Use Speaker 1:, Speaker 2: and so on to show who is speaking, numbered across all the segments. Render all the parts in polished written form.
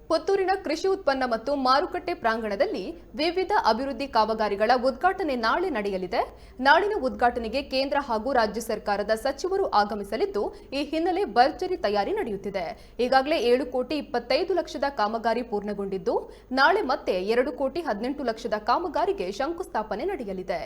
Speaker 1: ಪುತ್ತೂರಿನ ಕೃಷಿ ಉತ್ಪನ್ನ ಮತ್ತು ಮಾರುಕಟ್ಟೆ ಪ್ರಾಂಗಣದಲ್ಲಿ ವಿವಿಧ ಅಭಿವೃದ್ಧಿ ಕಾಮಗಾರಿಗಳ ಉದ್ಘಾಟನೆ ನಾಳೆ ನಡೆಯಲಿದೆ. ನಾಳಿನ ಉದ್ಘಾಟನೆಗೆ ಕೇಂದ್ರ ಹಾಗೂ ರಾಜ್ಯ ಸರ್ಕಾರದ ಸಚಿವರು ಆಗಮಿಸಲಿದ್ದು, ಈ ಹಿನ್ನೆಲೆ ಭರ್ಜರಿ ತಯಾರಿ ನಡೆಯುತ್ತಿದೆ. ಈಗಾಗಲೇ 7 ಕೋಟಿ 25 ಲಕ್ಷದ ಕಾಮಗಾರಿ ಪೂರ್ಣಗೊಂಡಿದ್ದು, ನಾಳೆ ಮತ್ತೆ 2 ಕೋಟಿ 18 ಲಕ್ಷದ ಕಾಮಗಾರಿಗೆ ಶಂಕುಸ್ಥಾಪನೆ ನಡೆಯಲಿದೆ.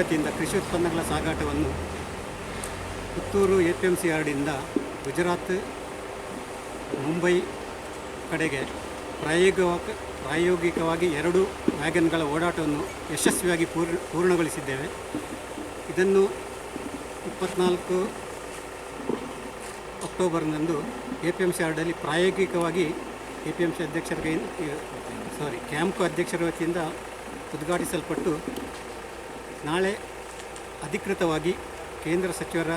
Speaker 2: ವತಿಯಿಂದ ಕೃಷಿ ಉತ್ಪನ್ನಗಳ ಸಾಗಾಟವನ್ನು ಪುತ್ತೂರು APMC ಯಾರ್ಡಿಂದ ಗುಜರಾತ್, ಮುಂಬೈ ಕಡೆಗೆ ಪ್ರಾಯೋಗಿಕವಾಗಿ 2 ವ್ಯಾಗನ್ಗಳ ಓಡಾಟವನ್ನು ಯಶಸ್ವಿಯಾಗಿ ಪೂರ್ಣಗೊಳಿಸಿದ್ದೇವೆ. ಇದನ್ನು 24 ಅಕ್ಟೋಬರ್ನಂದು APMC ಯಾರ್ಡಲ್ಲಿ ಪ್ರಾಯೋಗಿಕವಾಗಿ APMC ಕ್ಯಾಂಪ್ಕೋ ಅಧ್ಯಕ್ಷರ ವತಿಯಿಂದ ಉದ್ಘಾಟಿಸಲ್ಪಟ್ಟು ನಾಳೆ ಅಧಿಕೃತವಾಗಿ ಕೇಂದ್ರ ಸಚಿವರ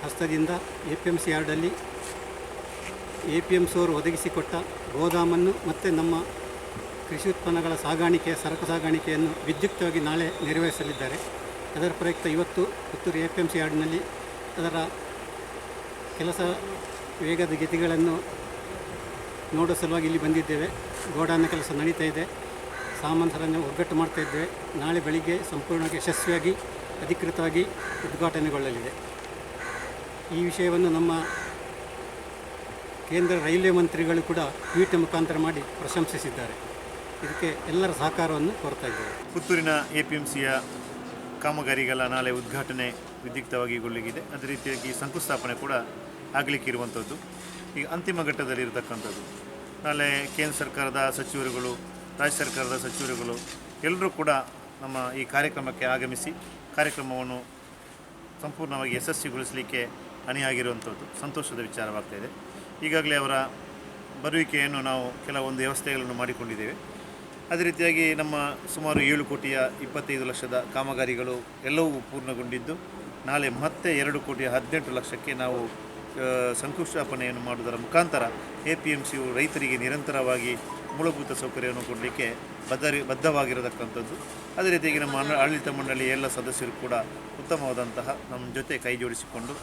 Speaker 2: ಹಸ್ತದಿಂದ APMC ಯಾರ್ಡಲ್ಲಿ APMC ಅವರು ಒದಗಿಸಿಕೊಟ್ಟ ಗೋದಾಮನ್ನು ಮತ್ತು ನಮ್ಮ ಕೃಷಿ ಉತ್ಪನ್ನಗಳ ಸರಕು ಸಾಗಾಣಿಕೆಯನ್ನು ವಿದ್ಯುಕ್ತವಾಗಿ ನಾಳೆ ನೆರವೇರಿಸಲಿದ್ದಾರೆ. ಅದರ ಪ್ರಯುಕ್ತ ಇವತ್ತು ಪುತ್ತೂರು APMC ಯಾರ್ಡ್ನಲ್ಲಿ ಅದರ ಕೆಲಸ ವೇಗದ ಗತಿಗಳನ್ನು ನೋಡೋ ಸಲುವಾಗಿ ಇಲ್ಲಿ ಬಂದಿದ್ದೇವೆ. ಗೋಡಾನ ಕೆಲಸ ನಡೀತಾ ಇದೆ, ಸಾಮಾನುಗಳನ್ನು ಒಗ್ಗಟ್ಟು ಮಾಡ್ತಾ ಇದ್ದೇವೆ. ನಾಳೆ ಬೆಳಿಗ್ಗೆ ಸಂಪೂರ್ಣವಾಗಿ ಯಶಸ್ವಿಯಾಗಿ ಅಧಿಕೃತವಾಗಿ ಉದ್ಘಾಟನೆಗೊಳ್ಳಲಿದೆ. ಈ ವಿಷಯವನ್ನು ನಮ್ಮ ಕೇಂದ್ರ ರೈಲ್ವೆ ಮಂತ್ರಿಗಳು ಕೂಡ ಟ್ವೀಟ್ ಮುಖಾಂತರ ಮಾಡಿ ಪ್ರಶಂಸಿಸಿದ್ದಾರೆ. ಇದಕ್ಕೆ ಎಲ್ಲರ ಸಹಕಾರವನ್ನು ಕೋರ್ತಾ ಇದ್ದೇವೆ.
Speaker 3: ಪುತ್ತೂರಿನ APMCಯ ಕಾಮಗಾರಿಗಳ ನಾಳೆ ಉದ್ಘಾಟನೆ ವಿದ್ಯುಕ್ತವಾಗಿಗೊಳ್ಳಲಿದೆ. ಅದೇ ರೀತಿಯಾಗಿ ಶಂಕುಸ್ಥಾಪನೆ ಕೂಡ ಆಗಲಿಕ್ಕಿರುವಂಥದ್ದು ಈಗ ಅಂತಿಮ ಘಟ್ಟದಲ್ಲಿರತಕ್ಕಂಥದ್ದು. ನಾಳೆ ಕೇಂದ್ರ ಸರ್ಕಾರದ ಸಚಿವರುಗಳು, ರಾಜ್ಯ ಸರ್ಕಾರದ ಸಚಿವರುಗಳು ಎಲ್ಲರೂ ಕೂಡ ನಮ್ಮ ಈ ಕಾರ್ಯಕ್ರಮಕ್ಕೆ ಆಗಮಿಸಿ ಕಾರ್ಯಕ್ರಮವನ್ನು ಸಂಪೂರ್ಣವಾಗಿ ಯಶಸ್ವಿಗೊಳಿಸಲಿಕ್ಕೆ ಅಣಿಯಾಗಿರುವಂಥದ್ದು ಸಂತೋಷದ ವಿಚಾರವಾಗ್ತಾಯಿದೆ. ಈಗಾಗಲೇ ಅವರ ಬರುವಿಕೆಯನ್ನು ನಾವು ಕೆಲವೊಂದು ವ್ಯವಸ್ಥೆಗಳನ್ನು ಮಾಡಿಕೊಂಡಿದ್ದೇವೆ. ಅದೇ ರೀತಿಯಾಗಿ ನಮ್ಮ ಸುಮಾರು 7 ಕೋಟಿಯ 25 ಲಕ್ಷದ ಕಾಮಗಾರಿಗಳು ಎಲ್ಲವೂ ಪೂರ್ಣಗೊಂಡಿದ್ದು, ನಾಳೆ ಮತ್ತೆ 2 ಕೋಟಿ 18 ಲಕ್ಷಕ್ಕೆ ನಾವು ಶಂಕುಸ್ಥಾಪನೆಯನ್ನು ಮಾಡುವುದರ ಮುಖಾಂತರ APMCಯು ರೈತರಿಗೆ ನಿರಂತರವಾಗಿ ಮೂಲಭೂತ ಸೌಕರ್ಯವನ್ನು ಕೊಡಲಿಕ್ಕೆ ಬದ್ಧವಾಗಿರತಕ್ಕಂಥದ್ದು. ಅದೇ ರೀತಿಯಾಗಿ ನಮ್ಮ ಆಡಳಿತ ಮಂಡಳಿಯ ಎಲ್ಲ ಸದಸ್ಯರು ಕೂಡ ಉತ್ತಮವಾದಂತಹ ನಮ್ಮ ಜೊತೆ ಕೈ ಜೋಡಿಸಿಕೊಂಡು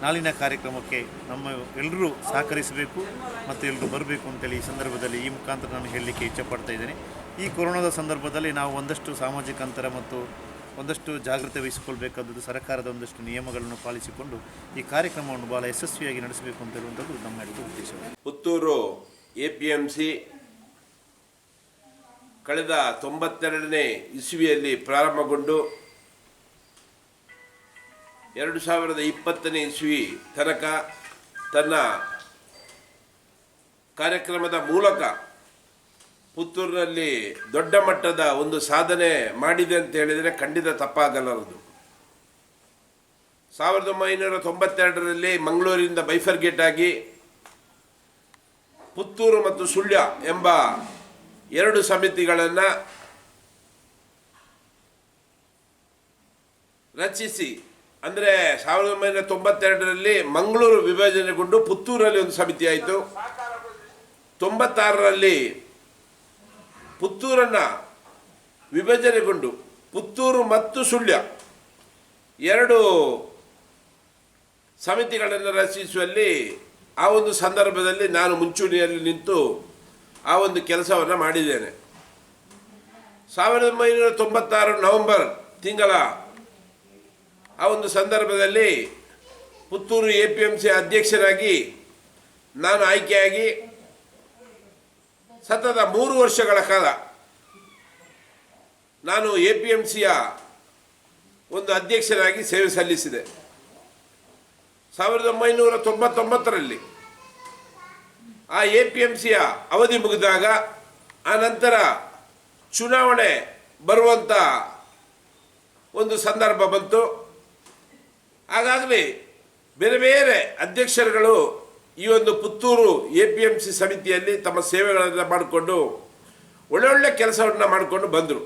Speaker 3: ನಾಳಿನ ಕಾರ್ಯಕ್ರಮಕ್ಕೆ ನಮ್ಮ ಎಲ್ಲರೂ ಸಹಕರಿಸಬೇಕು ಮತ್ತು ಎಲ್ಲರೂ ಬರಬೇಕು ಅಂತೇಳಿ ಈ ಸಂದರ್ಭದಲ್ಲಿ ಈ ಮುಖಾಂತರ ನಾನು ಹೇಳಲಿಕ್ಕೆ ಇಚ್ಛಪಡ್ತಾ ಇದ್ದೇನೆ. ಈ ಕೊರೋನಾದ ಸಂದರ್ಭದಲ್ಲಿ ನಾವು ಒಂದಷ್ಟು ಸಾಮಾಜಿಕ ಅಂತರ ಮತ್ತು ಒಂದಷ್ಟು ಜಾಗ್ರತೆ ವಹಿಸಿಕೊಳ್ಬೇಕಾದದ್ದು, ಸರ್ಕಾರದ ಒಂದಷ್ಟು ನಿಯಮಗಳನ್ನು ಪಾಲಿಸಿಕೊಂಡು ಈ ಕಾರ್ಯಕ್ರಮವನ್ನು ಬಹಳ ಯಶಸ್ವಿಯಾಗಿ ನಡೆಸಬೇಕು ಅಂತ ಹೇಳುವಂಥದ್ದು ನಮ್ಮೆಲ್ಲರ ಉದ್ದೇಶ.
Speaker 4: ಪುತ್ತೂರು APMC ಕಳೆದ 92ನೇ ಇಸ್ವಿಯಲ್ಲಿ ಪ್ರಾರಂಭಗೊಂಡು 2020ನೇ ಇಸ್ವಿ ತನಕ ತನ್ನ ಕಾರ್ಯಕ್ರಮದ ಮೂಲಕ ಪುತ್ತೂರಿನಲ್ಲಿ ದೊಡ್ಡ ಮಟ್ಟದ ಒಂದು ಸಾಧನೆ ಮಾಡಿದೆ ಅಂತ ಹೇಳಿದರೆ ಖಂಡಿತ ತಪ್ಪಾಗಲಾರದು. 1992ರಲ್ಲಿ ಮಂಗಳೂರಿನಿಂದ ಬೈಫರ್ಗೇಟ್ ಆಗಿ ಪುತ್ತೂರು ಮತ್ತು ಸುಳ್ಯ ಎಂಬ 2 ಸಮಿತಿಗಳನ್ನು ರಚಿಸಿ, ಅಂದರೆ 1992ರಲ್ಲಿ ಮಂಗಳೂರು ವಿಭಜನೆಗೊಂಡು ಪುತ್ತೂರಲ್ಲಿ ಒಂದು ಸಮಿತಿ ಆಯಿತು. 96ರಲ್ಲಿ ಪುತ್ತೂರನ್ನು ವಿಭಜನೆಗೊಂಡು ಪುತ್ತೂರು ಮತ್ತು ಸುಳ್ಯ 2 ಸಮಿತಿಗಳನ್ನು ರಚಿಸುವಲ್ಲಿ ಆ ಒಂದು ಸಂದರ್ಭದಲ್ಲಿ ನಾನು ಮುಂಚೂಣಿಯಲ್ಲಿ ನಿಂತು ಆ ಒಂದು ಕೆಲಸವನ್ನು ಮಾಡಿದ್ದೇನೆ. 1996 ನವೆಂಬರ್ ತಿಂಗಳ ಆ ಒಂದು ಸಂದರ್ಭದಲ್ಲಿ ಪುತ್ತೂರು APMC ಅಧ್ಯಕ್ಷರಾಗಿ ನಾನು ಆಯ್ಕೆಯಾಗಿ ಸತತ 3 ವರ್ಷಗಳ ಕಾಲ ನಾನು APMCಯ ಒಂದು ಅಧ್ಯಕ್ಷರಾಗಿ ಸೇವೆ ಸಲ್ಲಿಸಿದೆ. 1999ರಲ್ಲಿ ಆ APMCಯ ಅವಧಿ ಮುಗಿದಾಗ ಆ ನಂತರ ಚುನಾವಣೆ ಬರುವಂಥ ಒಂದು ಸಂದರ್ಭ ಬಂತು. ಹಾಗಾಗಲಿ ಬೇರೆ ಬೇರೆ ಅಧ್ಯಕ್ಷರುಗಳು ಈ ಒಂದು ಪುತ್ತೂರು APMC ಸಮಿತಿಯಲ್ಲಿ ತಮ್ಮ ಸೇವೆಗಳನ್ನು ಮಾಡಿಕೊಂಡು ಒಳ್ಳೊಳ್ಳೆ ಕೆಲಸವನ್ನು ಮಾಡಿಕೊಂಡು ಬಂದರು.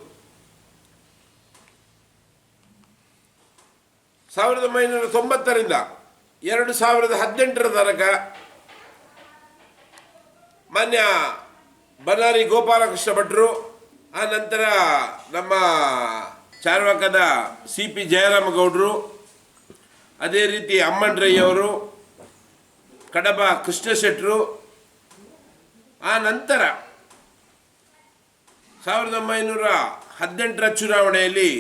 Speaker 4: 1990ರಿಂದ 2018 ತನಕ ಮಾನ್ಯ ಬನ್ನಾರಿ ಗೋಪಾಲಕೃಷ್ಣ ಭಟ್ರು, ಆ ನಂತರ ನಮ್ಮ ಚಾರ್ವಾಕದ CP ಜಯರಾಮಗೌಡರು, ಅದೇ ರೀತಿ ಅಮ್ಮಣ್ರಯ್ಯವರು, ಕಡಬ ಕೃಷ್ಣ ಶೆಟ್ಟರು, ಆ ನಂತರ 1918 ಚುನಾವಣೆಯಲ್ಲಿ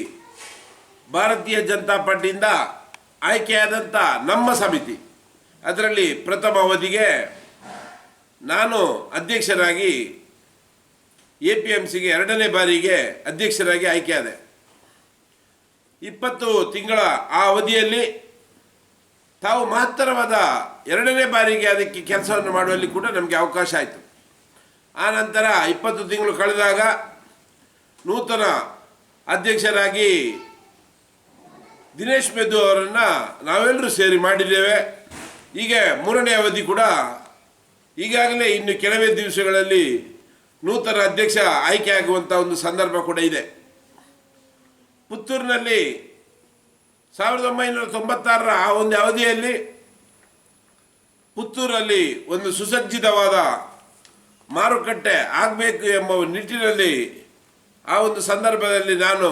Speaker 4: ಭಾರತೀಯ ಜನತಾ ಪಾರ್ಟಿಯಿಂದ ಆಯ್ಕೆಯಾದಂಥ ನಮ್ಮ ಸಮಿತಿ, ಅದರಲ್ಲಿ ಪ್ರಥಮ ಅವಧಿಗೆ ನಾನು ಅಧ್ಯಕ್ಷರಾಗಿ APMCಗೆ 2ನೇ ಬಾರಿಗೆ ಅಧ್ಯಕ್ಷರಾಗಿ ಆಯ್ಕೆಯಾದೆ. 20 ತಿಂಗಳ ಆ ಅವಧಿಯಲ್ಲಿ ತಾವು ಮಹತ್ತರವಾದ 2ನೇ ಬಾರಿಗೆ ಅದಕ್ಕೆ ಕೆಲಸವನ್ನು ಮಾಡುವಲ್ಲಿ ಕೂಡ ನಮಗೆ ಅವಕಾಶ ಆಯಿತು. ಆ ನಂತರ 20 ತಿಂಗಳು ಕಳೆದಾಗ ನೂತನ ಅಧ್ಯಕ್ಷರಾಗಿ ದಿನೇಶ್ ಮೆದ್ದು ಅವರನ್ನು ನಾವೆಲ್ಲರೂ ಸೇರಿ ಮಾಡಿದ್ದೇವೆ. ಈಗ 3ನೇ ಅವಧಿ ಕೂಡ ಈಗಾಗಲೇ ಇನ್ನು ಕೆಲವೇ ದಿವಸಗಳಲ್ಲಿ ನೂತನ ಅಧ್ಯಕ್ಷ ಆಯ್ಕೆಯಾಗುವಂಥ ಒಂದು ಸಂದರ್ಭ ಕೂಡ ಇದೆ. ಪುತ್ತೂರಿನಲ್ಲಿ 1996 ಆ ಒಂದು ಅವಧಿಯಲ್ಲಿ ಪುತ್ತೂರಲ್ಲಿ ಒಂದು ಸುಸಜ್ಜಿತವಾದ ಮಾರುಕಟ್ಟೆ ಆಗಬೇಕು ಎಂಬ ನಿಟ್ಟಿನಲ್ಲಿ ಆ ಒಂದು ಸಂದರ್ಭದಲ್ಲಿ ನಾನು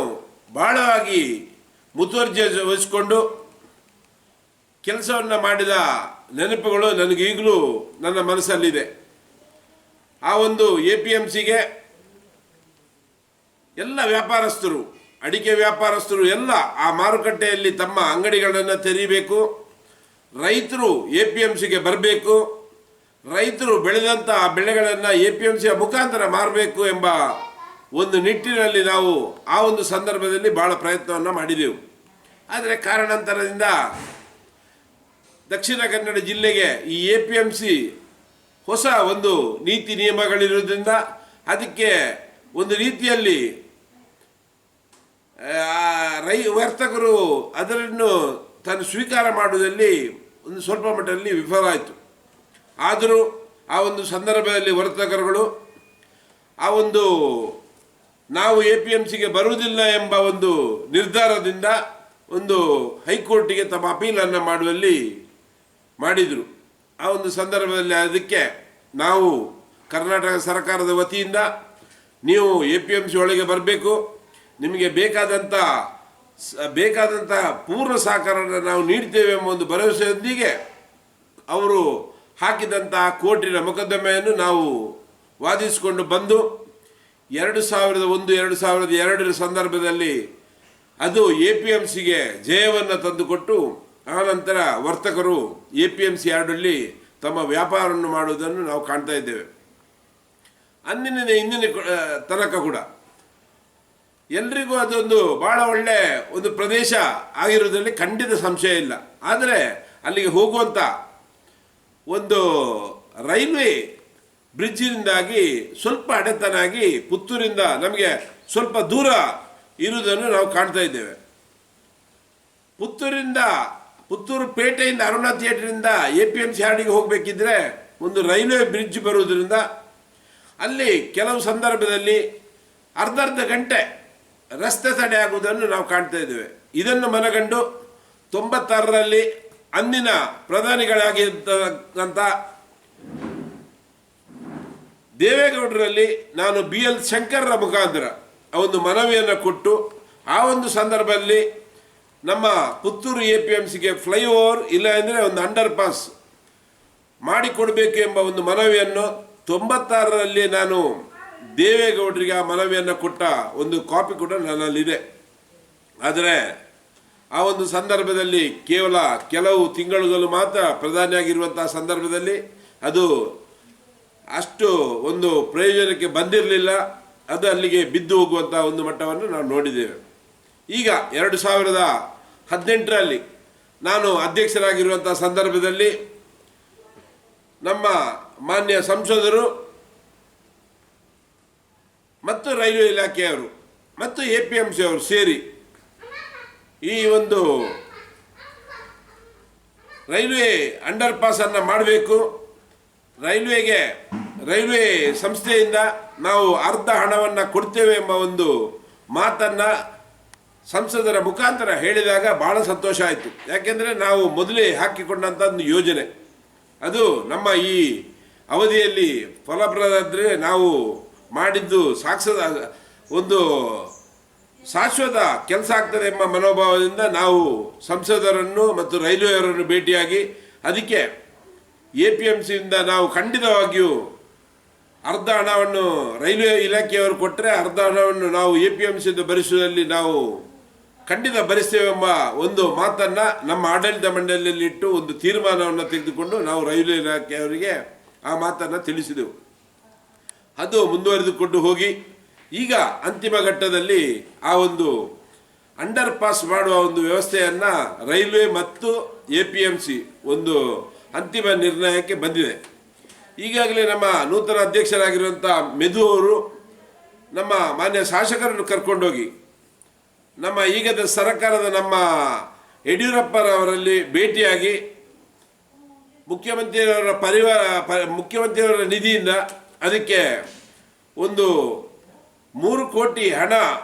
Speaker 4: ಬಹಳವಾಗಿ ಮುತುವರ್ಜಿ ವಹಿಸಿಕೊಂಡು ಕೆಲಸವನ್ನು ಮಾಡಿದ ನೆನಪುಗಳು ನನಗೀಗಲೂ ನನ್ನ ಮನಸ್ಸಲ್ಲಿದೆ. ಆ ಒಂದು APMCಗೆ ಎಲ್ಲ ವ್ಯಾಪಾರಸ್ಥರು, ಅಡಿಕೆ ವ್ಯಾಪಾರಸ್ಥರು ಎಲ್ಲ ಆ ಮಾರುಕಟ್ಟೆಯಲ್ಲಿ ತಮ್ಮ ಅಂಗಡಿಗಳನ್ನು ತೆರೀಬೇಕು, ರೈತರು APMCಗೆ ಬರಬೇಕು, ರೈತರು ಬೆಳೆದಂಥ ಬೆಳೆಗಳನ್ನು APMCಯ ಮುಖಾಂತರ ಮಾರಬೇಕು ಎಂಬ ಒಂದು ನಿಟ್ಟಿನಲ್ಲಿ ನಾವು ಆ ಒಂದು ಸಂದರ್ಭದಲ್ಲಿ ಭಾಳ ಪ್ರಯತ್ನವನ್ನು ಮಾಡಿದೆವು. ಆದರೆ ಕಾರಣಾಂತರದಿಂದ ದಕ್ಷಿಣ ಕನ್ನಡ ಜಿಲ್ಲೆಗೆ ಈ APMC ಹೊಸ ಒಂದು ನೀತಿ ನಿಯಮಗಳಿರೋದ್ರಿಂದ ಅದಕ್ಕೆ ಒಂದು ರೀತಿಯಲ್ಲಿ ವರ್ತಕರು ಅದನ್ನು ತಾನು ಸ್ವೀಕಾರ ಮಾಡುವುದರಲ್ಲಿ ಒಂದು ಸ್ವಲ್ಪ ಮಟ್ಟದಲ್ಲಿ ವಿಫಲ ಆಯಿತು. ಆದರೂ ಆ ಒಂದು ಸಂದರ್ಭದಲ್ಲಿ ವರ್ತಕರುಗಳು ಆ ಒಂದು ನಾವು APMCಗೆ ಬರುವುದಿಲ್ಲ ಎಂಬ ಒಂದು ನಿರ್ಧಾರದಿಂದ ಒಂದು ಹೈಕೋರ್ಟಿಗೆ ತಮ್ಮ ಅಪೀಲನ್ನು ಮಾಡುವಲ್ಲಿ ಮಾಡಿದರು. ಆ ಒಂದು ಸಂದರ್ಭದಲ್ಲಿ ಅದಕ್ಕೆ ನಾವು ಕರ್ನಾಟಕ ಸರ್ಕಾರದ ವತಿಯಿಂದ ನೀವು APMC ಒಳಗೆ ಬರಬೇಕು, ನಿಮಗೆ ಬೇಕಾದಂಥ ಪೂರ್ಣ ಸಹಕಾರವನ್ನು ನಾವು ನೀಡ್ತೇವೆ ಎಂಬ ಒಂದು ಭರವಸೆಯೊಂದಿಗೆ ಅವರು ಹಾಕಿದಂಥ ಕೋರ್ಟಿನ ಮೊಕದ್ದಮೆಯನ್ನು ನಾವು ವಾದಿಸಿಕೊಂಡು ಬಂದು 2001-2002 ಸಂದರ್ಭದಲ್ಲಿ ಅದು APMCಗೆ ಜಯವನ್ನು ತಂದುಕೊಟ್ಟು ಆನಂತರ ವರ್ತಕರು APMC ಯಾರ್ಡಲ್ಲಿ ತಮ್ಮ ವ್ಯಾಪಾರವನ್ನು ಮಾಡುವುದನ್ನು ನಾವು ಕಾಣ್ತಾ ಇದ್ದೇವೆ. ಇಂದಿನ ತನಕ ಕೂಡ ಎಲ್ರಿಗೂ ಅದೊಂದು ಭಾಳ ಒಳ್ಳೆ ಒಂದು ಪ್ರದೇಶ ಆಗಿರೋದ್ರಲ್ಲಿ ಖಂಡಿತ ಸಂಶಯ ಇಲ್ಲ. ಆದರೆ ಅಲ್ಲಿಗೆ ಹೋಗುವಂಥ ಒಂದು ರೈಲ್ವೆ ಬ್ರಿಡ್ಜಿನಿಂದಾಗಿ ಸ್ವಲ್ಪ ಅಡೆತನಾಗಿ ಪುತ್ತೂರಿಂದ ನಮಗೆ ಸ್ವಲ್ಪ ದೂರ ಇರುವುದನ್ನು ನಾವು ಕಾಣ್ತಾ ಇದ್ದೇವೆ. ಪುತ್ತೂರು ಪೇಟೆಯಿಂದ ಅರುಣಾ ಥಿಯೇಟರಿಂದ APMC ಯಾರ್ಡಿಗೆ ಹೋಗಬೇಕಿದ್ರೆ ಒಂದು ರೈಲ್ವೆ ಬ್ರಿಡ್ಜ್ ಬರುವುದರಿಂದ ಅಲ್ಲಿ ಕೆಲವು ಸಂದರ್ಭದಲ್ಲಿ ಅರ್ಧ ಗಂಟೆ ರಸ್ತೆ ತಡೆ ಆಗುವುದನ್ನು ನಾವು ಕಾಣ್ತಾ ಇದ್ದೇವೆ. ಇದನ್ನು ಮನಗಂಡು 96ರಲ್ಲಿ ಅಂದಿನ ಪ್ರಧಾನಿಗಳಾಗಿರ್ತಕ್ಕಂಥ ದೇವೇಗೌಡರಲ್ಲಿ ನಾನು BL ಶಂಕರ್ರ ಮುಖಾಂತರ ಒಂದು ಮನವಿಯನ್ನು ಕೊಟ್ಟು ಆ ಒಂದು ಸಂದರ್ಭದಲ್ಲಿ ನಮ್ಮ ಪುತ್ತೂರು APMCಗೆ ಫ್ಲೈಓವರ್ ಇಲ್ಲ ಅಂದರೆ ಒಂದು ಅಂಡರ್ ಪಾಸ್ ಮಾಡಿಕೊಡಬೇಕು ಎಂಬ ಒಂದು ಮನವಿಯನ್ನು 96ರಲ್ಲಿ ನಾನು ದೇವೇಗೌಡರಿಗೆ ಆ ಮನವಿಯನ್ನು ಕೊಟ್ಟ ಒಂದು ಕಾಪಿ ಕೂಡ ನನ್ನಲ್ಲಿದೆ. ಆದರೆ ಆ ಒಂದು ಸಂದರ್ಭದಲ್ಲಿ ಕೇವಲ ಕೆಲವು ತಿಂಗಳುಗಳು ಮಾತ್ರ ಪ್ರಧಾನಿಯಾಗಿರುವಂತಹ ಸಂದರ್ಭದಲ್ಲಿ ಅದು ಅಷ್ಟು ಒಂದು ಪ್ರಯೋಜನಕ್ಕೆ ಬಂದಿರಲಿಲ್ಲ. ಅದು ಅಲ್ಲಿಗೆ ಬಿದ್ದು ಹೋಗುವಂಥ ಒಂದು ಮಟ್ಟವನ್ನು ನಾವು ನೋಡಿದ್ದೇವೆ. ಈಗ 2018ರಲ್ಲಿ ನಾನು ಅಧ್ಯಕ್ಷರಾಗಿರುವಂಥ ಸಂದರ್ಭದಲ್ಲಿ ನಮ್ಮ ಮಾನ್ಯ ಸಂಸದರು ಮತ್ತು ರೈಲ್ವೆ ಇಲಾಖೆಯವರು ಮತ್ತು APMC ಅವರು ಸೇರಿ ಈ ಒಂದು ರೈಲ್ವೆ ಅಂಡರ್ ಪಾಸನ್ನು ಮಾಡಬೇಕು, ರೈಲ್ವೆ ಸಂಸ್ಥೆಯಿಂದ ನಾವು ಅರ್ಧ ಹಣವನ್ನು ಕೊಡ್ತೇವೆ ಎಂಬ ಒಂದು ಮಾತನ್ನು ಸಂಸದರ ಮುಖಾಂತರ ಹೇಳಿದಾಗ ಭಾಳ ಸಂತೋಷ ಆಯಿತು. ಯಾಕೆಂದರೆ ನಾವು ಮೊದಲೇ ಹಾಕಿಕೊಂಡಂಥ ಒಂದು ಯೋಜನೆ ಅದು ನಮ್ಮ ಈ ಅವಧಿಯಲ್ಲಿ ಫಲಪ್ರದಾದರೆ ನಾವು ಮಾಡಿದ್ದು ಒಂದು ಶಾಶ್ವತ ಕೆಲಸ ಆಗ್ತದೆ ಎಂಬ ಮನೋಭಾವದಿಂದ ನಾವು ಸಂಸದರನ್ನು ಮತ್ತು ರೈಲ್ವೆಯವರನ್ನು ಭೇಟಿಯಾಗಿ ಅದಕ್ಕೆ APMCಯಿಂದ ನಾವು ಖಂಡಿತವಾಗಿಯೂ ಅರ್ಧ ಹಣವನ್ನು ರೈಲ್ವೆ ಇಲಾಖೆಯವರು ಕೊಟ್ಟರೆ ಅರ್ಧ ಹಣವನ್ನು ನಾವು APMCಯಿಂದ ಭರಿಸುವುದರಲ್ಲಿ ನಾವು ಖಂಡಿತ ಭರಿಸ್ತೇವೆ ಎಂಬ ಒಂದು ಮಾತನ್ನು ನಮ್ಮ ಆಡಳಿತ ಮಂಡಳಿಯಲ್ಲಿ ಇಟ್ಟು ಒಂದು ತೀರ್ಮಾನವನ್ನು ತೆಗೆದುಕೊಂಡು ನಾವು ರೈಲ್ವೆ ಇಲಾಖೆಯವರಿಗೆ ಆ ಮಾತನ್ನು ತಿಳಿಸಿದೆವು. ಅದು ಮುಂದುವರೆದುಕೊಂಡು ಹೋಗಿ ಈಗ ಅಂತಿಮ ಘಟ್ಟದಲ್ಲಿ ಆ ಒಂದು ಅಂಡರ್ ಪಾಸ್ ಮಾಡುವ ಒಂದು ವ್ಯವಸ್ಥೆಯನ್ನು ರೈಲ್ವೆ ಮತ್ತು APMC ಒಂದು ಅಂತಿಮ ನಿರ್ಣಯಕ್ಕೆ ಬಂದಿದೆ. ಈಗಾಗಲೇ ನಮ್ಮ ನೂತನ ಅಧ್ಯಕ್ಷರಾಗಿರುವಂಥ ಮೆದು ಅವರು ನಮ್ಮ ಮಾನ್ಯ ಶಾಸಕರನ್ನು ಕರ್ಕೊಂಡೋಗಿ ನಮ್ಮ ಈಗದ ಸರ್ಕಾರದ ನಮ್ಮ ಯಡಿಯೂರಪ್ಪರವರಲ್ಲಿ ಭೇಟಿಯಾಗಿ ಮುಖ್ಯಮಂತ್ರಿಯವರ ನಿಧಿಯಿಂದ ಅದಕ್ಕೆ ಒಂದು 3 ಕೋಟಿ ಹಣ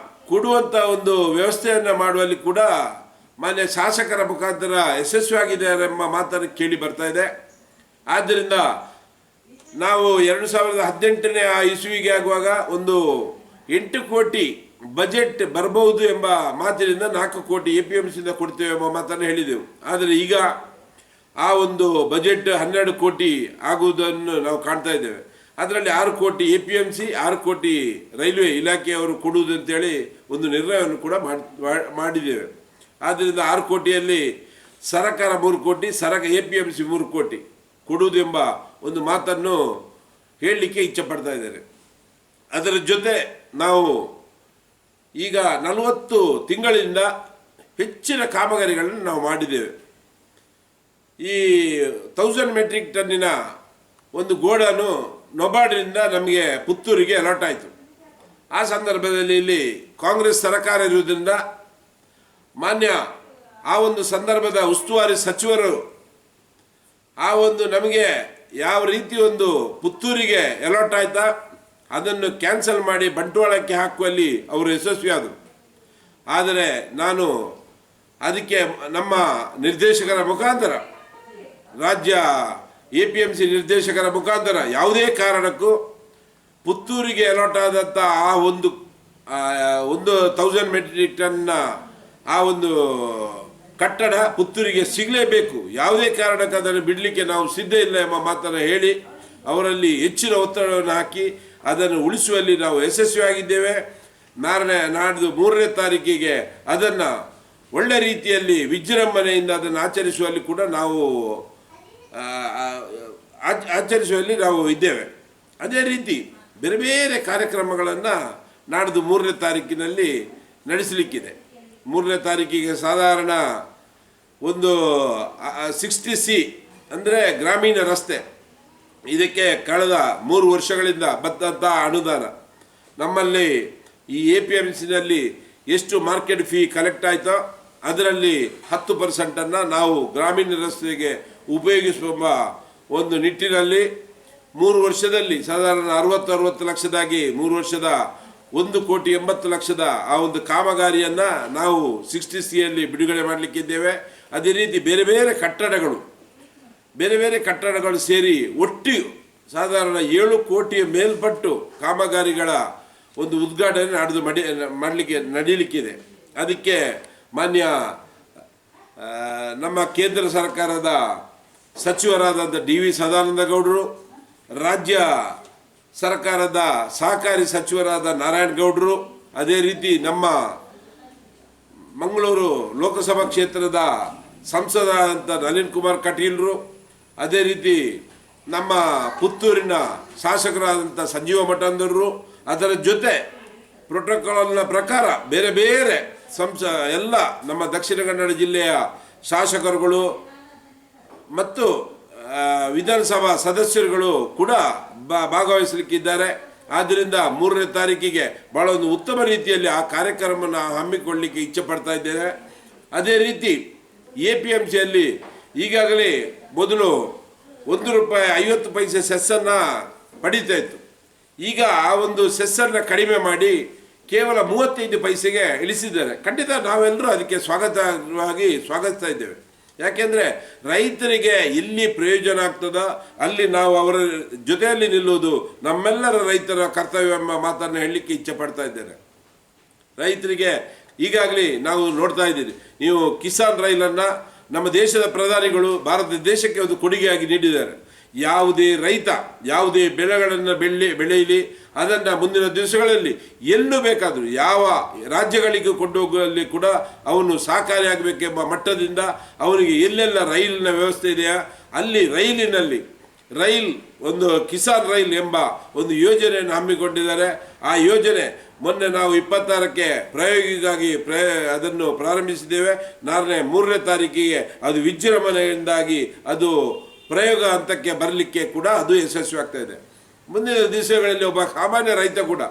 Speaker 4: ಕೊಡುವಂಥ ಒಂದು ವ್ಯವಸ್ಥೆಯನ್ನು ಮಾಡುವಲ್ಲಿ ಕೂಡ ಮಾನ್ಯ ಶಾಸಕರ ಮುಖಾಂತರ ಯಶಸ್ವಿಯಾಗಿದ್ದಾರೆ ಎಂಬ ಮಾತನ್ನು ಕೇಳಿ ಬರ್ತಾ ಇದೆ. ಆದ್ದರಿಂದ ನಾವು 2018ನೇ ಇಸ್ವಿಗೆ ಆಗುವಾಗ ಒಂದು 8 ಕೋಟಿ ಬಜೆಟ್ ಬರಬಹುದು ಎಂಬ ಮಾತಿನಿಂದ 4 ಕೋಟಿ APMCಯಿಂದ ಕೊಡ್ತೇವೆ ಎಂಬ ಮಾತನ್ನು ಹೇಳಿದೆವು. ಆದರೆ ಈಗ ಆ ಒಂದು ಬಜೆಟ್ 12 ಕೋಟಿ ಆಗುವುದನ್ನು ನಾವು ಕಾಣ್ತಾ ಇದ್ದೇವೆ. ಅದರಲ್ಲಿ 6 ಕೋಟಿ APMC, 6 ಕೋಟಿ ರೈಲ್ವೆ ಇಲಾಖೆಯವರು ಕೊಡುವುದಂತೇಳಿ ಒಂದು ನಿರ್ಣಯವನ್ನು ಕೂಡ ಮಾಡಿದ್ದೇವೆ. ಆದ್ದರಿಂದ 6 ಕೋಟಿಯಲ್ಲಿ ಸರ್ಕಾರ 3 ಕೋಟಿ, APMC 3 ಕೋಟಿ ಕೊಡುವುದೆಂಬ ಒಂದು ಮಾತನ್ನು ಹೇಳಲಿಕ್ಕೆ ಇಚ್ಛೆ ಪಡ್ತಾ ಇದ್ದಾರೆ. ಅದರ ಜೊತೆ ನಾವು ಈಗ 40 ತಿಂಗಳಿಂದ ಹೆಚ್ಚಿನ ಕಾಮಗಾರಿಗಳನ್ನು ನಾವು ಮಾಡಿದ್ದೇವೆ. ಈ 1000 ಮೆಟ್ರಿಕ್ ಟನ್ನಿನ ಒಂದು ಗೋಡನು ನೊಬಾರ್ಡ್ನಿಂದ ನಮಗೆ ಪುತ್ತೂರಿಗೆ ಅಲಾಟ್ ಆಯಿತು. ಆ ಸಂದರ್ಭದಲ್ಲಿ ಇಲ್ಲಿ ಕಾಂಗ್ರೆಸ್ ಸರ್ಕಾರ ಇರುವುದರಿಂದ ಮಾನ್ಯ ಆ ಒಂದು ಸಂದರ್ಭದ ಉಸ್ತುವಾರಿ ಸಚಿವರು ಆ ಒಂದು ನಮಗೆ ಯಾವ ರೀತಿ ಒಂದು ಪುತ್ತೂರಿಗೆ ಅಲಾಟ್ ಆಯ್ತಾ ಅದನ್ನು ಕ್ಯಾನ್ಸಲ್ ಮಾಡಿ ಬಂಟ್ವಾಳಕ್ಕೆ ಹಾಕುವಲ್ಲಿ ಅವರು ಯಶಸ್ವಿಯಾದರು. ಆದರೆ ನಾನು ಅದಕ್ಕೆ ನಮ್ಮ ನಿರ್ದೇಶಕರ ಮುಖಾಂತರ ರಾಜ್ಯ APMC ನಿರ್ದೇಶಕರ ಮುಖಾಂತರ ಯಾವುದೇ ಕಾರಣಕ್ಕೂ ಪುತ್ತೂರಿಗೆ ಅಲಾಟ್ ಆದಂಥ ಆ ಒಂದು 1000 ಮೆಟ್ರಿಕ್ ಟನ್ನ ಆ ಒಂದು ಕಟ್ಟಡ ಪುತ್ತೂರಿಗೆ ಸಿಗಲೇಬೇಕು, ಯಾವುದೇ ಕಾರಣಕ್ಕೆ ಅದನ್ನು ಬಿಡಲಿಕ್ಕೆ ನಾವು ಸಿದ್ಧ ಇಲ್ಲ ಎಂಬ ಮಾತನ್ನು ಹೇಳಿ ಅವರಲ್ಲಿ ಹೆಚ್ಚಿನ ಒತ್ತಡವನ್ನು ಹಾಕಿ ಅದನ್ನು ಉಳಿಸುವಲ್ಲಿ ನಾವು ಯಶಸ್ವಿಯಾಗಿದ್ದೇವೆ. ನಾಡ್ದು 3ನೇ ತಾರೀಕಿಗೆ ಅದನ್ನು ಒಳ್ಳೆ ರೀತಿಯಲ್ಲಿ ವಿಜೃಂಭಣೆಯಿಂದ ಅದನ್ನು ಆಚರಿಸುವಲ್ಲಿ ಕೂಡ ನಾವು ಇದ್ದೇವೆ. ಅದೇ ರೀತಿ ಬೇರೆ ಬೇರೆ ಕಾರ್ಯಕ್ರಮಗಳನ್ನು ನಾಡ್ದು 3ನೇ ತಾರೀಕಿನಲ್ಲಿ ನಡೆಸಲಿಕ್ಕಿದೆ. 3ನೇ ತಾರೀಕಿಗೆ ಸಾಧಾರಣ ಒಂದು 60C ಅಂದರೆ ಗ್ರಾಮೀಣ ರಸ್ತೆ, ಇದಕ್ಕೆ ಕಳೆದ 3 ವರ್ಷಗಳಿಂದ ಬಂದಂಥ ಅನುದಾನ ನಮ್ಮಲ್ಲಿ ಈ APMCನಲ್ಲಿ ಎಷ್ಟು ಮಾರ್ಕೆಟ್ ಫೀ ಕಲೆಕ್ಟ್ ಆಯಿತೋ ಅದರಲ್ಲಿ 10% ನಾವು ಗ್ರಾಮೀಣ ರಸ್ತೆಗೆ ಉಪಯೋಗಿಸುವ ಒಂದು ನಿಟ್ಟಿನಲ್ಲಿ 3 ವರ್ಷದಲ್ಲಿ ಸಾಧಾರಣ 60 ಲಕ್ಷದಾಗಿ 3 ವರ್ಷದ 1,80,00,000 ಆ ಒಂದು ಕಾಮಗಾರಿಯನ್ನು ನಾವು 60Cಯಲ್ಲಿ ಬಿಡುಗಡೆ ಮಾಡಲಿಕ್ಕಿದ್ದೇವೆ. ಅದೇ ರೀತಿ ಬೇರೆ ಬೇರೆ ಕಟ್ಟಡಗಳು ಸೇರಿ ಒಟ್ಟು ಸಾಧಾರಣ 7 ಕೋಟಿಯ ಮೇಲ್ಪಟ್ಟು ಕಾಮಗಾರಿಗಳ ಒಂದು ಉದ್ಘಾಟನೆ ನಡೀಲಿಕ್ಕಿದೆ. ಅದಕ್ಕೆ ಮಾನ್ಯ ನಮ್ಮ ಕೇಂದ್ರ ಸರ್ಕಾರದ ಸಚಿವರಾದಂಥ DV ಸದಾನಂದ ಗೌಡರು, ರಾಜ್ಯ ಸರ್ಕಾರದ ಸಹಕಾರಿ ಸಚಿವರಾದ ನಾರಾಯಣ ಗೌಡರು, ಅದೇ ರೀತಿ ನಮ್ಮ ಮಂಗಳೂರು ಲೋಕಸಭಾ ಕ್ಷೇತ್ರದ ಸಂಸದರಾದಂಥ ನಳಿನ್ ಕುಮಾರ್ ಕಟೀಲ್ರು, ಅದೇ ರೀತಿ ನಮ್ಮ ಪುತ್ತೂರಿನ ಶಾಸಕರಾದಂಥ ಸಂಜೀವ ಮಠಂದವರು, ಅದರ ಜೊತೆ ಪ್ರೋಟೋಕಾಲ್ನ ಪ್ರಕಾರ ಬೇರೆ ಬೇರೆ ಎಲ್ಲ ನಮ್ಮ ದಕ್ಷಿಣ ಕನ್ನಡ ಜಿಲ್ಲೆಯ ಶಾಸಕರುಗಳು ಮತ್ತು ವಿಧಾನಸಭಾ ಸದಸ್ಯರುಗಳು ಕೂಡ ಭಾಗವಹಿಸಲಿಕ್ಕಿದ್ದಾರೆ. ಆದ್ದರಿಂದ 3ನೇ ತಾರೀಕಿಗೆ ಭಾಳ ಒಂದು ಉತ್ತಮ ರೀತಿಯಲ್ಲಿ ಆ ಕಾರ್ಯಕ್ರಮವನ್ನು ಹಮ್ಮಿಕೊಳ್ಳಲಿಕ್ಕೆ ಇಚ್ಛೆ ಪಡ್ತಾ ಇದ್ದೇನೆ. ಅದೇ ರೀತಿ APMCಯಲ್ಲಿ ಈಗಾಗಲೇ ಮೊದಲು ₹1.50 ಸೆಸ್ಸನ್ನು ಪಡೀತಾ ಇತ್ತು. ಈಗ ಆ ಒಂದು ಸೆಸ್ಸನ್ನು ಕಡಿಮೆ ಮಾಡಿ ಕೇವಲ 35 ಪೈಸೆಗೆ ಇಳಿಸಿದ್ದಾರೆ. ಖಂಡಿತ ನಾವೆಲ್ಲರೂ ಅದಕ್ಕೆ ಸ್ವಾಗತಿಸ್ತಾ ಇದ್ದೇವೆ. ಯಾಕೆಂದರೆ ರೈತರಿಗೆ ಎಲ್ಲಿ ಪ್ರಯೋಜನ ಆಗ್ತದೋ ಅಲ್ಲಿ ನಾವು ಅವರ ಜೊತೆಯಲ್ಲಿ ನಿಲ್ಲುವುದು ನಮ್ಮೆಲ್ಲರ ರೈತರ ಕರ್ತವ್ಯ ಎಂಬ ಮಾತನ್ನು ಹೇಳಲಿಕ್ಕೆ ಇಚ್ಛೆ ಪಡ್ತಾ ಇದ್ದೇನೆ. ರೈತರಿಗೆ ಈಗಾಗಲೇ ನಾವು ನೋಡ್ತಾ ಇದ್ದೀರಿ, ನೀವು ಕಿಸಾನ್ ರೈಲನ್ನು ನಮ್ಮ ದೇಶದ ಪ್ರಧಾನಿಗಳು ಭಾರತ ದೇಶಕ್ಕೆ ಒಂದು ಕೊಡುಗೆಯಾಗಿ ನೀಡಿದ್ದಾರೆ. ಯಾವುದೇ ರೈತ ಯಾವುದೇ ಬೆಳೆಗಳನ್ನು ಬೆಳೆಯಲಿ, ಅದನ್ನು ಮುಂದಿನ ದಿವಸಗಳಲ್ಲಿ ಎಲ್ಲೂ ಬೇಕಾದರೂ ಯಾವ ರಾಜ್ಯಗಳಿಗೆ ಕೊಂಡೋಗುವಲ್ಲಿ ಕೂಡ ಅವನು ಸಹಕಾರಿಯಾಗಬೇಕೆಂಬ ಮಟ್ಟದಿಂದ ಅವನಿಗೆ ಎಲ್ಲೆಲ್ಲ ರೈಲಿನ ವ್ಯವಸ್ಥೆ ಇದೆಯಾ ಅಲ್ಲಿ ರೈಲ್ ಒಂದು ಕಿಸಾನ್ ರೈಲ್ ಎಂಬ ಒಂದು ಯೋಜನೆಯನ್ನು ಹಮ್ಮಿಕೊಂಡಿದ್ದಾರೆ. ಆ ಯೋಜನೆ ಮೊನ್ನೆ ನಾವು 26ಕ್ಕೆ ಪ್ರಾಯೋಗಿಕವಾಗಿ ಅದನ್ನು ಪ್ರಾರಂಭಿಸಿದ್ದೇವೆ. 3ನೇ ತಾರೀಕಿಗೆ ಅದು ವಿಜೃಂಭಣೆಯಿಂದಾಗಿ ಅದು ಪ್ರಯೋಗ ಹಂತಕ್ಕೆ ಬರಲಿಕ್ಕೆ ಕೂಡ ಅದು ಯಶಸ್ವಿ ಆಗ್ತಾ ಇದೆ. ಮುಂದಿನ ದಿವಸಗಳಲ್ಲಿ ಒಬ್ಬ ಸಾಮಾನ್ಯ ರೈತ ಕೂಡ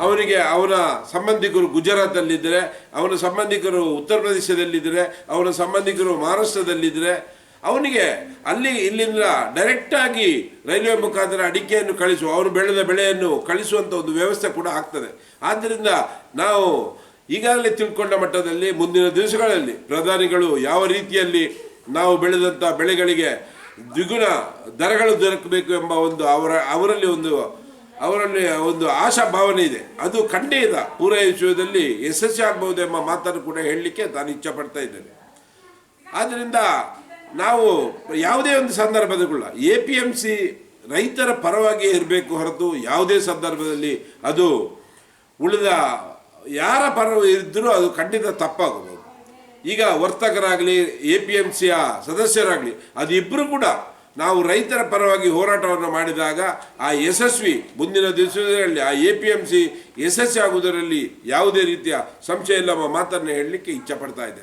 Speaker 4: ಅವನಿಗೆ ಅವನ ಸಂಬಂಧಿಕರು ಗುಜರಾತಲ್ಲಿದ್ದರೆ, ಅವನ ಸಂಬಂಧಿಕರು ಉತ್ತರ ಪ್ರದೇಶದಲ್ಲಿದ್ದರೆ, ಅವನ ಸಂಬಂಧಿಕರು ಮಹಾರಾಷ್ಟ್ರದಲ್ಲಿದ್ದರೆ ಅವನಿಗೆ ಇಲ್ಲಿಂದ ಡೈರೆಕ್ಟಾಗಿ ರೈಲ್ವೆ ಮುಖಾಂತರ ಅಡಿಕೆಯನ್ನು ಅವನು ಬೆಳೆದ ಬೆಳೆಯನ್ನು ಕಳಿಸುವಂಥ ಒಂದು ವ್ಯವಸ್ಥೆ ಕೂಡ ಆಗ್ತದೆ. ಆದ್ದರಿಂದ ನಾವು ಈಗಾಗಲೇ ತಿಳ್ಕೊಂಡ ಮಟ್ಟದಲ್ಲಿ ಮುಂದಿನ ದಿವಸಗಳಲ್ಲಿ ಪ್ರಧಾನಿಗಳು ಯಾವ ರೀತಿಯಲ್ಲಿ ನಾವು ಬೆಳೆದಂಥ ಬೆಳೆಗಳಿಗೆ ದ್ವಿಗುಣ ದರಗಳು ದೊರಕಬೇಕು ಎಂಬ ಒಂದು ಅವರಲ್ಲಿ ಒಂದು ಆಶಾ ಭಾವನೆ ಇದೆ. ಅದು ಖಂಡಿತ ಪೂರೈಸುವುದರಲ್ಲಿ ಯಶಸ್ವಿ ಆಗಬಹುದು ಎಂಬ ಮಾತನ್ನು ಕೂಡ ಹೇಳಲಿಕ್ಕೆ ನಾನು ಇಚ್ಛೆ ಪಡ್ತಾ ಇದ್ದೇನೆ. ಆದ್ದರಿಂದ ನಾವು ಯಾವುದೇ ಒಂದು ಸಂದರ್ಭದಲ್ಲ APMC ರೈತರ ಪರವಾಗಿ ಇರಬೇಕು ಹೊರತು ಯಾವುದೇ ಸಂದರ್ಭದಲ್ಲಿ ಅದು ಉಳಿದ ಯಾರ ಪರ ಇದ್ದರೂ ಅದು ಖಂಡಿತ ತಪ್ಪಾಗಬಹುದು. ಈಗ ವರ್ತಕರಾಗಲಿ APMCಯ ಸದಸ್ಯರಾಗಲಿ ಅದಿಬ್ಬರು ಕೂಡ ನಾವು ರೈತರ ಪರವಾಗಿ ಹೋರಾಟವನ್ನು ಮಾಡಿದಾಗ ಆ ಯಶಸ್ವಿ ಮುಂದಿನ ದಿವಸಗಳಲ್ಲಿ ಆ APMC ಯಶಸ್ವಿ ಆಗುವುದರಲ್ಲಿ ಯಾವುದೇ ರೀತಿಯ ಸಂಶಯ ಇಲ್ಲ ಎಂಬ ಮಾತನ್ನು ಹೇಳಲಿಕ್ಕೆ ಇಚ್ಛೆ ಪಡ್ತಾ ಇದ್ದೇನೆ.